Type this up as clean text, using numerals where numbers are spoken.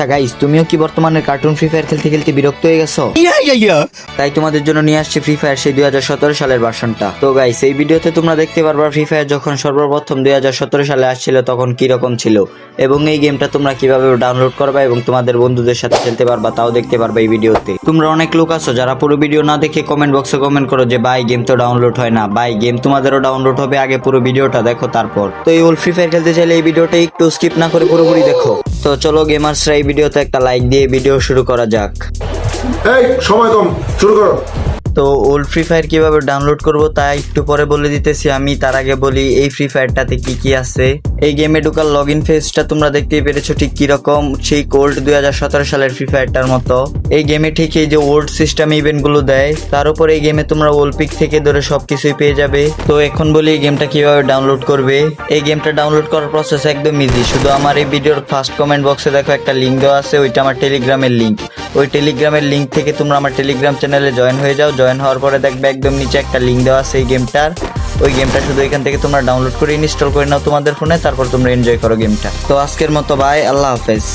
আচ্ছা গাইস, তুমিও কি বর্তমানে কার্টুন ফ্রি ফায়ার খেলতে খেলতে বিরক্ত হয়ে গেছো? তাই তোমাদের জন্য নিয়ে আসছে ফ্রি ফায়ার সেই 2017 সালের ভার্সনটা। তো গাইস, এই ভিডিওতে তোমরা দেখতে পারবা ফ্রি ফায়ার যখন সর্বপ্রথম 2017 সালে আসছিল তখন কি রকম ছিল, এবং এই গেমটা তোমরা কিভাবে ডাউনলোড করবা এবং তোমাদের বন্ধুদের সাথে খেলতে পারবা তাও দেখতে পারবা এই ভিডিওতে। তোমরা অনেক লোক আছো যারা পুরো ভিডিও না দেখে কমেন্ট বক্সে কমেন্ট করো যে ভাই গেম তো ডাউনলোড হয় না। ভাই, গেম তোমাদেরও ডাউনলোড হবে, আগে পুরো ভিডিওটা দেখো তারপর। তো এই ওল্ড ফ্রি ফায়ার খেলতে চাইলে এই ভিডিওটা একটু স্কিপ না করে পুরোপুরি দেখো। তো চলো গেমার্সরা, এই ভিডিওতে একটা লাইক দিয়ে ভিডিও শুরু করা যাক। এই সময় কম, শুরু করো। তো ওল্ড ফ্রি ফায়ার কিভাবে ডাউনলোড করব তা একটু পরে বলে দিতেছি আমি। তার আগে বলি এই ফ্রি ফায়ারটাতে কি কি আছে। এই গেমে ঢোকার লগ ইন পেজটা তোমরা দেখতেই পেরেছো ঠিক কিরকম, সেই ওল্ড 2017 সালের ফ্রি ফায়ারটার মতো। এই গেমে ঠিক এই যে ওল্ড সিস্টেম ইভেন্ট গুলো দেয়, তার উপর এই গেমে তোমরা ওলপিক থেকে ধরে সবকিছুই পেয়ে যাবে। তো এখন বলি এই গেমটা কিভাবে ডাউনলোড করবে। এই গেমটা ডাউনলোড করার প্রসেস একদম ইজি। শুধু আমার এই ভিডিওর ফার্স্ট কমেন্ট বক্সে দেখো একটা লিঙ্ক দেওয়া আছে, ওইটা আমার টেলিগ্রামের লিঙ্ক। ওই টেলিগ্রামের লিঙ্ক থেকে তোমরা আমার টেলিগ্রাম চ্যানেলে জয়েন হয়ে যাও। জয়েন হওয়ার পরে দেখবে একদম নিচে একটা লিঙ্ক দেওয়া আছে এই গেমটার। ওই গেমটা শুধু এখান থেকে তোমরা ডাউনলোড করে ইনস্টল করে নাও তোমাদের ফোনে, তারপর তোমরা এনজয় করো গেমটা। তো আজকের মতো বাই, আল্লাহ হাফেজ।